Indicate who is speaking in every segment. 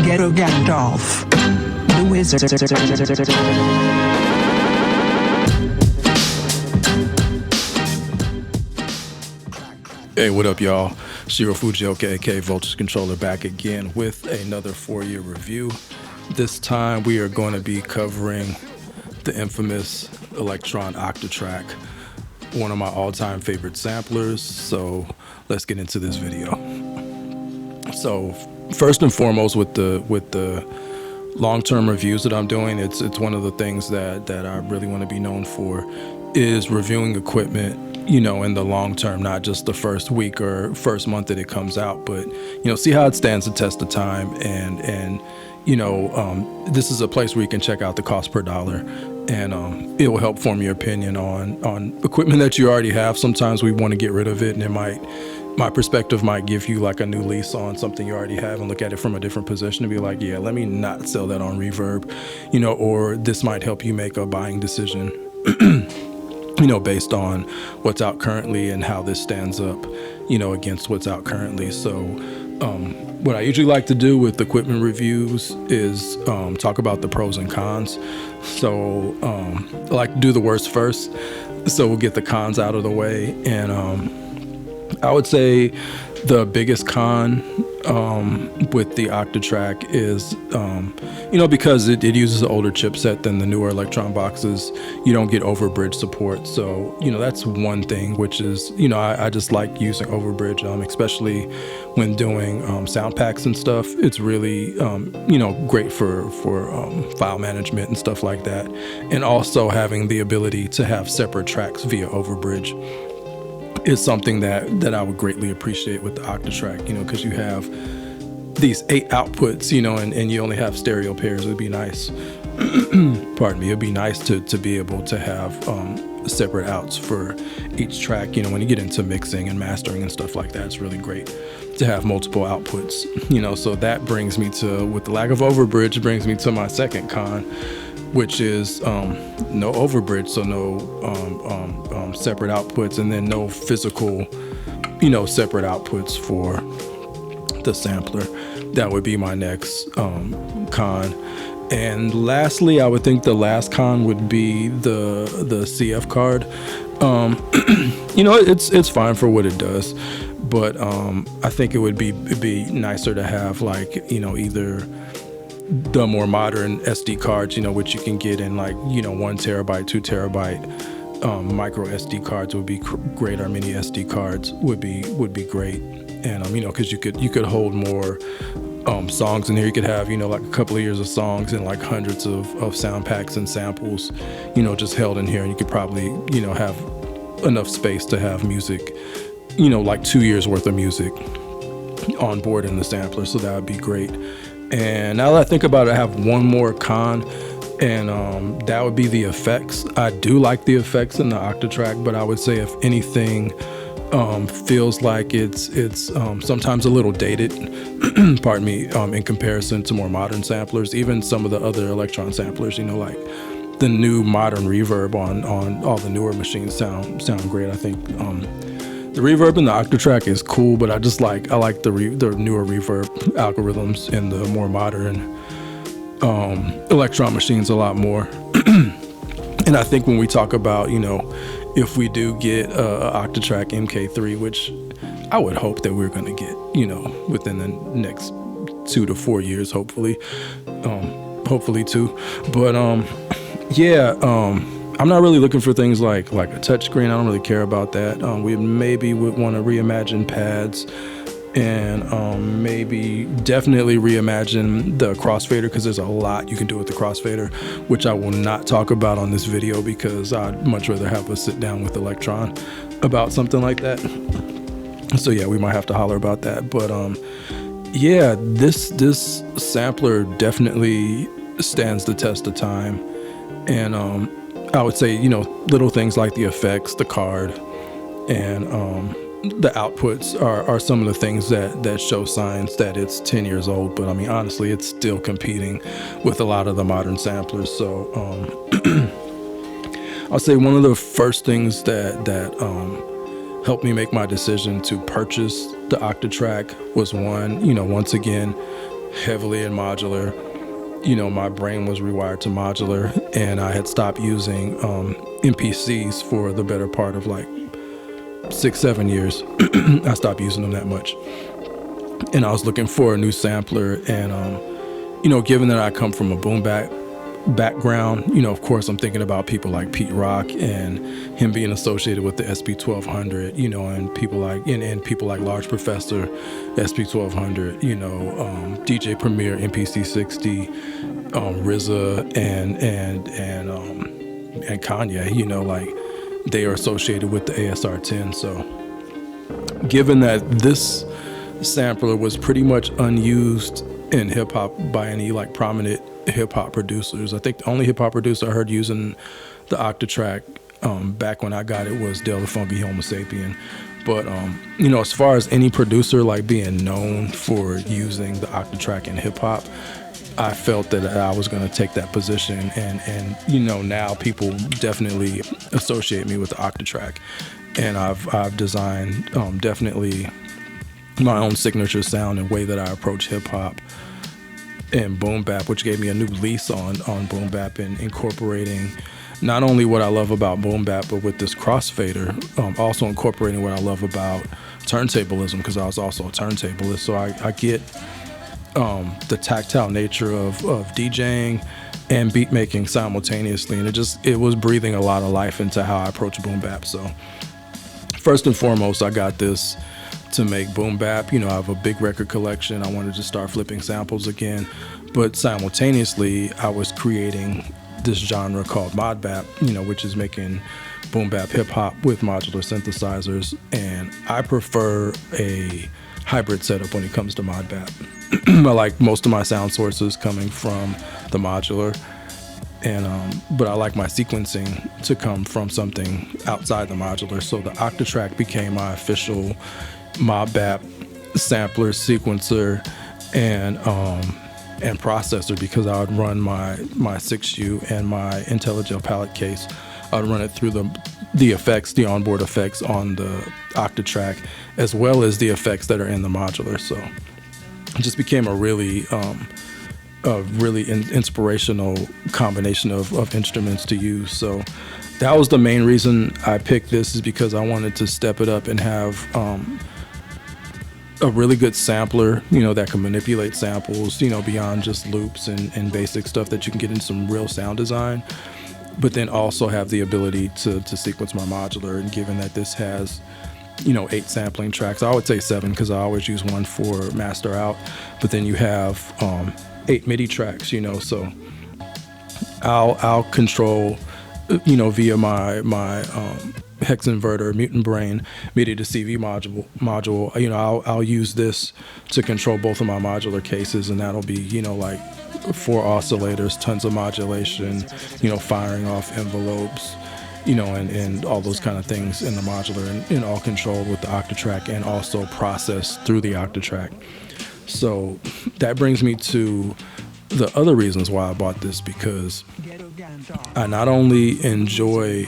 Speaker 1: Ghetto Gandalf, the wizard.
Speaker 2: Hey, what up, y'all? Shiro Fujioka, aka Voltage Controller, back again with another 4-year review. This time we are going to be covering the infamous Elektron Octatrack, one of my all-time favorite samplers. So let's get into this video. So first and foremost, with the long-term reviews that I'm doing, it's one of the things that I really want to be known for is reviewing equipment, you know, in the long term, not just the first week or first month that it comes out, but, you know, see how it stands the test of time. And you know, this is a place where you can check out the cost per dollar, and it will help form your opinion on equipment that you already have. Sometimes we want to get rid of it, and my perspective might give you like a new lease on something you already have and look at it from a different position and be like, yeah, let me not sell that on Reverb, you know, or this might help you make a buying decision, you know, based on what's out currently and how this stands up, you know, against what's out currently. So what I usually like to do with equipment reviews is talk about the pros and cons. So I like to do the worst first, so we'll get the cons out of the way. And I would say the biggest con with the Octatrack is, you know, because it uses an older chipset than the newer Elektron boxes, you don't get overbridge support. So, you know, that's one thing, which is, you know, I just like using overbridge, especially when doing sound packs and stuff. It's really, you know, great for file management and stuff like that. And also having the ability to have separate tracks via overbridge is something that I would greatly appreciate with the Octatrack, you know, because you have these 8 outputs, you know, and you only have stereo pairs. It'd be nice, pardon me, it'd be nice to be able to have separate outs for each track. You know, when you get into mixing and mastering and stuff like that, it's really great to have multiple outputs, you know. So that brings me to, with the lack of overbridge, brings me to my second con, which is no overbridge, so no separate outputs, and then no physical, you know, separate outputs for the sampler. That would be my next con. And lastly, I would think the last con would be the CF card. You know, it's fine for what it does, but I think it would be nicer to have, like, you know, either the more modern SD cards, you know, which you can get in, like, you know, 1 terabyte, 2 terabyte micro SD cards would be great, or mini SD cards would be great. And you know, because you could hold more songs in here. You could have, you know, like a couple of years of songs and like hundreds of sound packs and samples, you know, just held in here, and you could probably, you know, have enough space to have music, you know, like 2 years worth of music on board in the sampler. So that would be great. And now that I think about it, I have one more con, and that would be the effects. I do like the effects in the Octatrack, but I would say, if anything, feels like it's sometimes a little dated, pardon me, in comparison to more modern samplers. Even some of the other Elektron samplers, you know, like the new modern reverb on all the newer machines sound great. I think the reverb in the Octatrack is cool, but I like the newer reverb algorithms in the more modern Elektron machines a lot more. And I think when we talk about, you know, if we do get a Octatrack MK3, which I would hope that we're going to get, you know, within the next 2 to 4 years, hopefully 2. But yeah, I'm not really looking for things like a touchscreen. I don't really care about that. We maybe would want to reimagine pads, and definitely reimagine the crossfader, because there's a lot you can do with the crossfader, which I will not talk about on this video, because I'd much rather have us sit down with Elektron about something like that. So yeah, we might have to holler about that. But yeah, this sampler definitely stands the test of time. And I would say, you know, little things like the effects, the card, and the outputs are some of the things that show signs that it's 10 years old. But I mean, honestly, it's still competing with a lot of the modern samplers. So I'll say one of the first things that helped me make my decision to purchase the Octatrack was one, once again, heavily in modular. My brain was rewired to modular, and I had stopped using MPCs for the better part of like 6-7 years. I stopped using them that much, and I was looking for a new sampler. And given that I come from a Boombap background, of course I'm thinking about people like Pete Rock and him being associated with the SP1200, and people like Large Professor, SP1200, DJ Premier, MPC 60, RZA and Kanye, like they are associated with the ASR 10. So given that this sampler was pretty much unused in hip hop by any like prominent hip hop producers, I think the only hip hop producer I heard using the Octatrack back when I got it was Dale the Funky Homo Sapien. But as far as any producer like being known for using the Octatrack in hip hop, I felt that I was going to take that position, and now people definitely associate me with the Octatrack, and I've designed definitely my own signature sound and way that I approach hip hop and Boombap, which gave me a new lease on Boombap, and incorporating not only what I love about Boombap, but with this crossfader, also incorporating what I love about turntablism, because I was also a turntablist. So I get the tactile nature of DJing and beat making simultaneously, and it was breathing a lot of life into how I approach Boombap. So first and foremost, I got this to make Boombap. I have a big record collection. I wanted to start flipping samples again, but simultaneously I was creating this genre called Modbap, which is making Boombap hip hop with modular synthesizers, and I prefer a hybrid setup when it comes to Modbap. I like most of my sound sources coming from the modular, and but I like my sequencing to come from something outside the modular. So the Octatrack became my official Modbap sampler, sequencer, and processor, because I would run my 6U and my IntelliGel palette case. I'd run it through the effects, the onboard effects on the Octatrack, as well as the effects that are in the modular. So it just became a really inspirational combination of instruments to use. So that was the main reason I picked this, is because I wanted to step it up and have a really good sampler, that can manipulate samples, beyond just loops and basic stuff that you can get in some real sound design, but then also have the ability to sequence my modular. And given that this has 8 sampling tracks, I would say 7, because I always use one for master out, but then you have 8 MIDI tracks, so I'll control via my hex inverter, Mutant Brain MIDI to CV module. I'll use this to control both of my modular cases, and that'll be like 4 oscillators, tons of modulation, firing off envelopes, and all those kind of things in the modular, and all controlled with the Octatrack and also processed through the Octatrack. So that brings me to the other reasons why I bought this, because I not only enjoy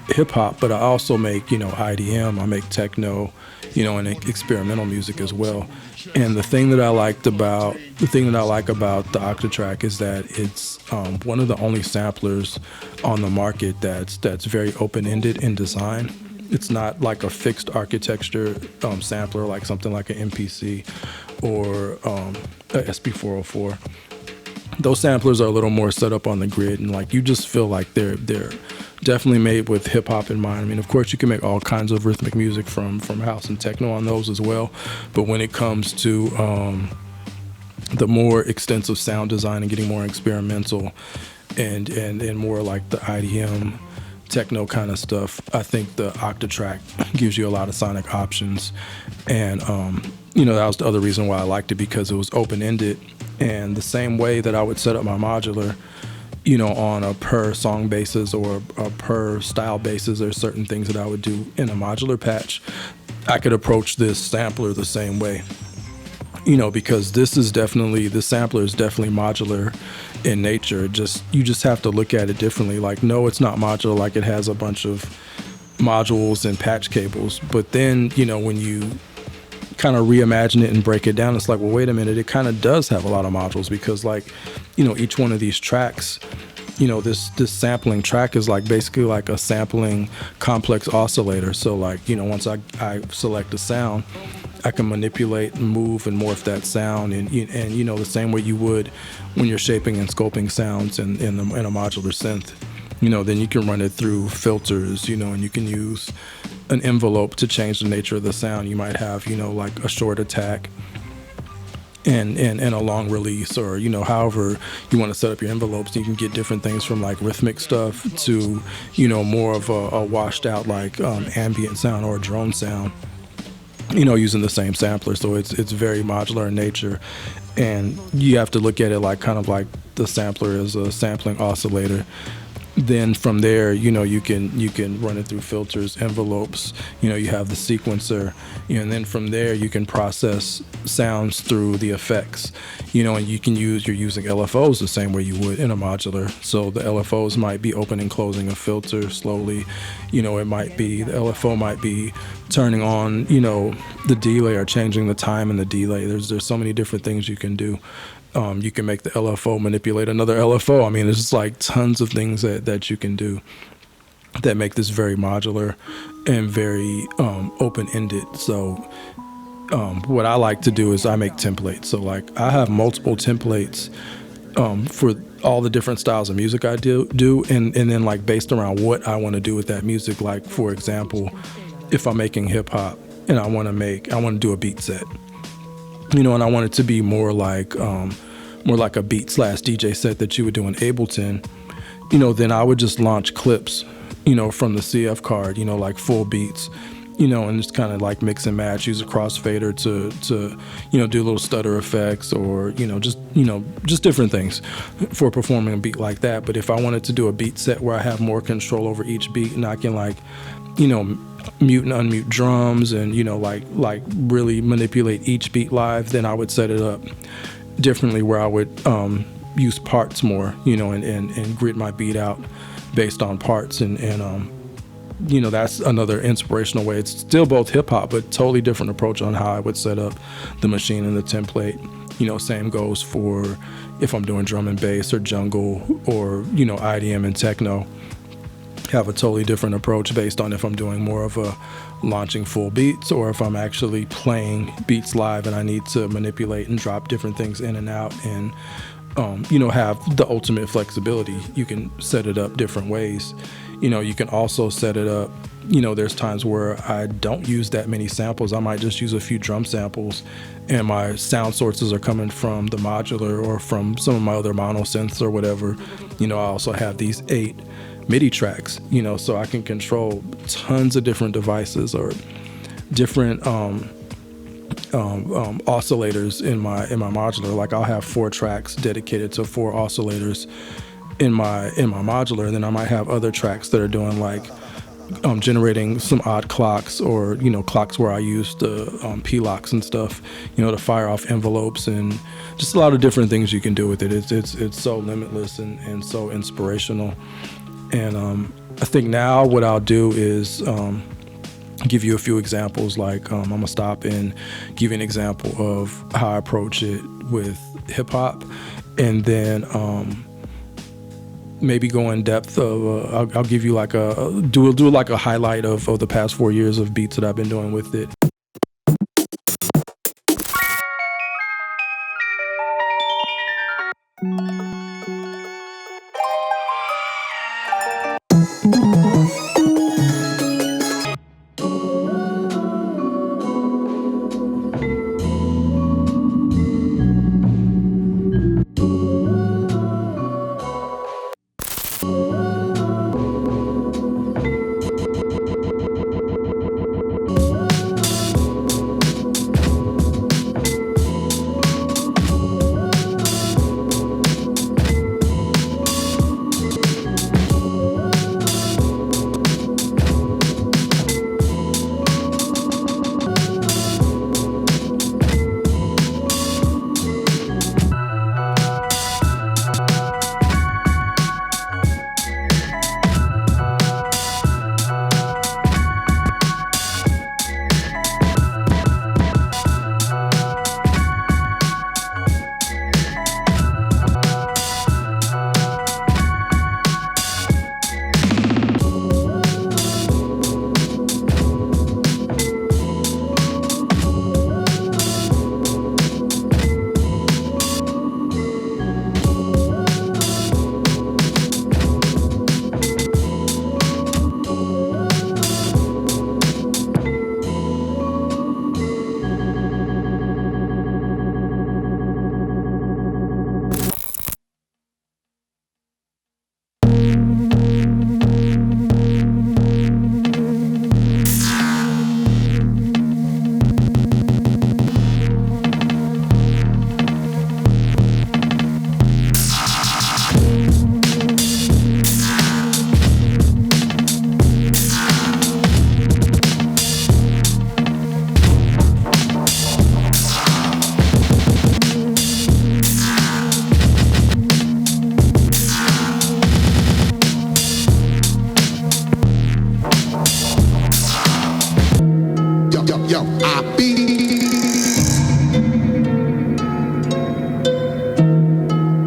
Speaker 2: hip hop, but I also make, IDM, I make techno, and experimental music as well. And the thing that I like about the Octatrack is that it's one of the only samplers on the market that's very open-ended in design. It's not like a fixed architecture sampler, like something like an MPC or a SP404. Those samplers are a little more set up on the grid, and like you just feel like they're definitely made with hip hop in mind. I mean, of course, you can make all kinds of rhythmic music from house and techno on those as well, but when it comes to the more extensive sound design and getting more experimental and more like the IDM techno kind of stuff, I think the Octatrack gives you a lot of sonic options. And that was the other reason why I liked it, because it was open-ended. And the same way that I would set up my modular, on a per song basis or a per style basis, there's certain things that I would do in a modular patch. I could approach this sampler the same way, because this sampler is definitely modular in nature. You just have to look at it differently. Like, no, it's not modular. Like, it has a bunch of modules and patch cables. But then, when you kind of reimagine it and break it down, it's like, well, wait a minute, it kind of does have a lot of modules, because like, each one of these tracks, this sampling track is like basically like a sampling complex oscillator. So like, once I select a sound, I can manipulate and move and morph that sound, and the same way you would when you're shaping and sculpting sounds in a modular synth. Then you can run it through filters, and you can use an envelope to change the nature of the sound. You might have, like a short attack and a long release, or, however you want to set up your envelopes. You can get different things from like rhythmic stuff to, more of a washed out like ambient sound or a drone sound, using the same sampler. So it's very modular in nature. And you have to look at it like kind of like the sampler is a sampling oscillator. Then from there, you can run it through filters, envelopes, you have the sequencer, and then from there you can process sounds through the effects, and you're using LFOs the same way you would in a modular. So the LFOs might be opening and closing a filter slowly, it might be, the LFO might be turning on, the delay, or changing the time in the delay. There's so many different things you can do. You can make the LFO manipulate another LFO. I mean, there's just like tons of things that you can do that make this very modular and very open-ended. So what I like to do is I make templates. So like I have multiple templates for all the different styles of music I do, and then like based around what I want to do with that music. Like for example, if I'm making hip hop and I want to do a beat set, and I want it to be more like a beat / DJ set that you would do in Ableton, then I would just launch clips, from the CF card, like full beats, and just kind of like mix and match, use a crossfader to do little stutter effects, or, just different things for performing a beat like that. But if I wanted to do a beat set where I have more control over each beat, and I can like, mute and unmute drums, and like really manipulate each beat live, then I would set it up differently, where I would use parts more, and grid my beat out based on parts, and that's another inspirational way. It's still both hip hop, but totally different approach on how I would set up the machine and the template. Same goes for if I'm doing drum and bass or jungle, or IDM and techno. Have a totally different approach based on if I'm doing more of a launching full beats, or if I'm actually playing beats live and I need to manipulate and drop different things in and out, and have the ultimate flexibility. You can set it up different ways. You can also set it up, there's times where I don't use that many samples. I might just use a few drum samples, and my sound sources are coming from the modular or from some of my other mono synths or whatever. I also have these 8 MIDI tracks, so I can control tons of different devices or different oscillators in my modular. Like I'll have 4 tracks dedicated to 4 oscillators in my modular, and then I might have other tracks that are doing like generating some odd clocks, or clocks where I use the P-locks and stuff, to fire off envelopes, and just a lot of different things you can do with it. It's so limitless and so inspirational. And I think now what I'll do is give you a few examples. Like I'm gonna stop and give you an example of how I approach it with hip hop, and then maybe go in depth of I'll give you like do like a highlight of the past 4 years of beats that I've been doing with it.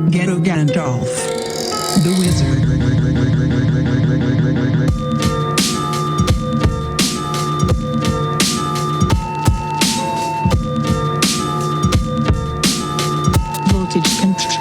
Speaker 1: Ghetto Gandalf, the wizard. Voltage control.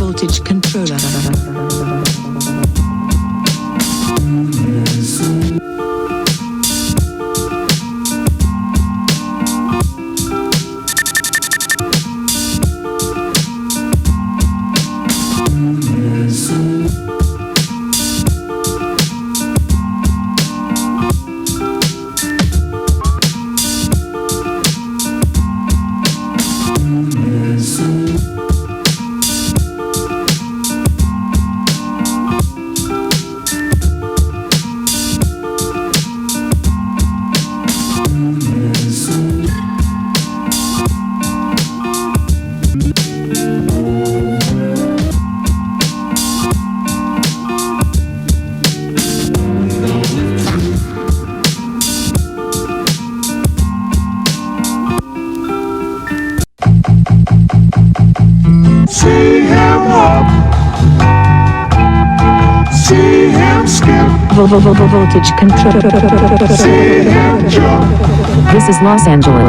Speaker 1: Voltage control. Voltage controller.
Speaker 3: See him walk, see him skip,
Speaker 4: Voltage control.
Speaker 3: see him jump.
Speaker 4: This is Los Angeles.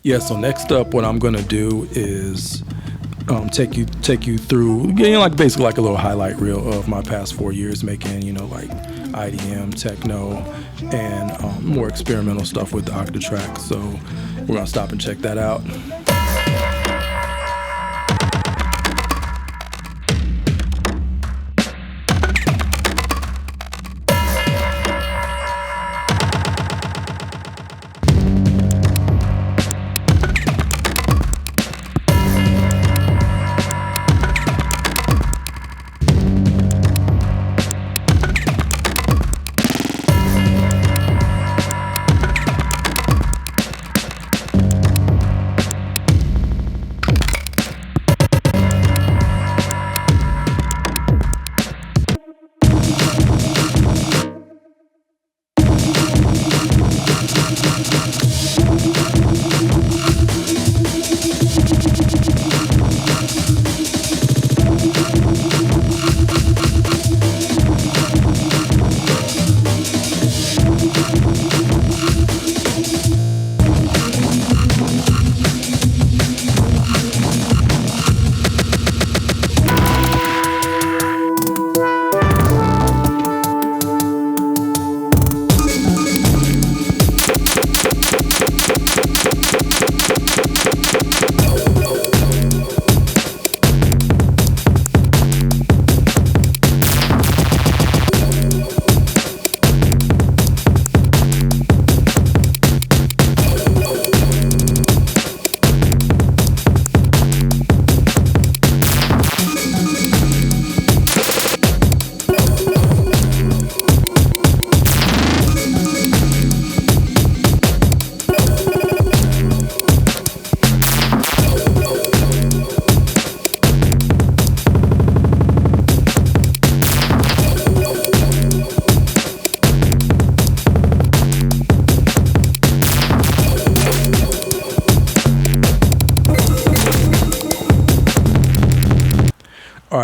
Speaker 2: Yeah, so next up, what I'm gonna do is take you through, like basically like a little highlight reel of my past 4 years making, like IDM, techno, and more experimental stuff with the Octatrack. So we're gonna stop and check that out.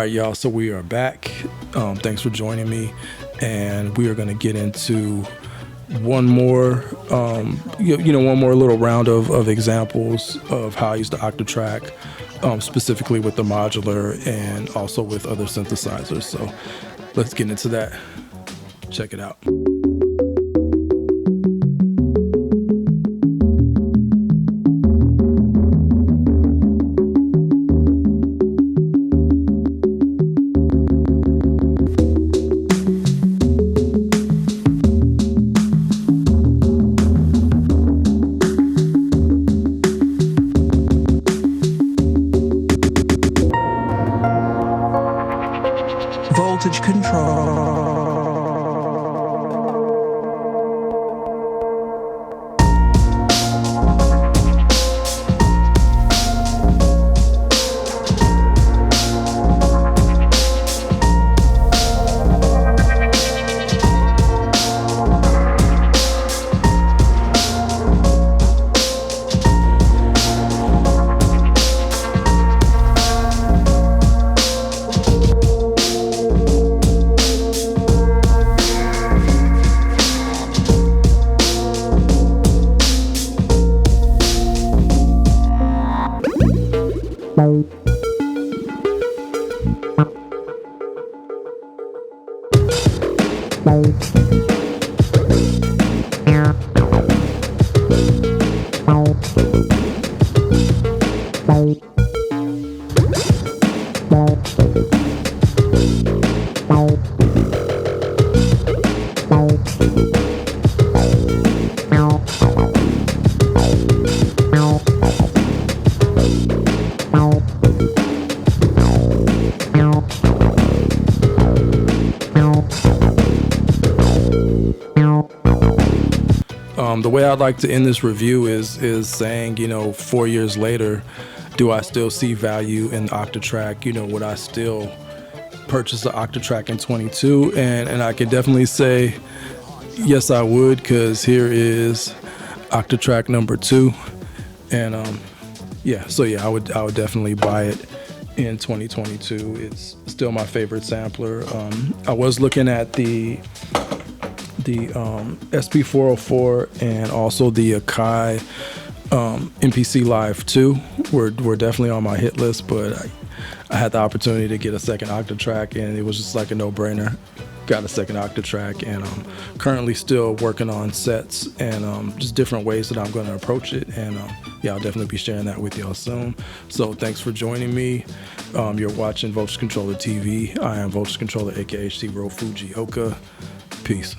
Speaker 2: right, y'all. So we are back. Thanks for joining me, and we are going to get into one more, one more little round of examples of how I use the Octatrack, specifically with the Modular and also with other synthesizers. So let's get into that. Check it out.
Speaker 1: Voltage control.
Speaker 2: The way I'd like to end this review is saying, 4 years later, do I still see value in the Octatrack? Would I still purchase the Octatrack in 22? And I can definitely say, yes, I would, because here is Octatrack number 2. And I would definitely buy it in 2022. It's still my favorite sampler. I was looking at the SP404 and also the Akai MPC Live 2 were definitely on my hit list, but I had the opportunity to get a second Octatrack, and it was just like a no-brainer. Got a second Octatrack, and I'm currently still working on sets and just different ways that I'm going to approach it, and I'll definitely be sharing that with y'all soon. So thanks for joining me. You're watching Voltage Controller TV. I am Voltage Controller, aka Shiro Fujioka. Peace.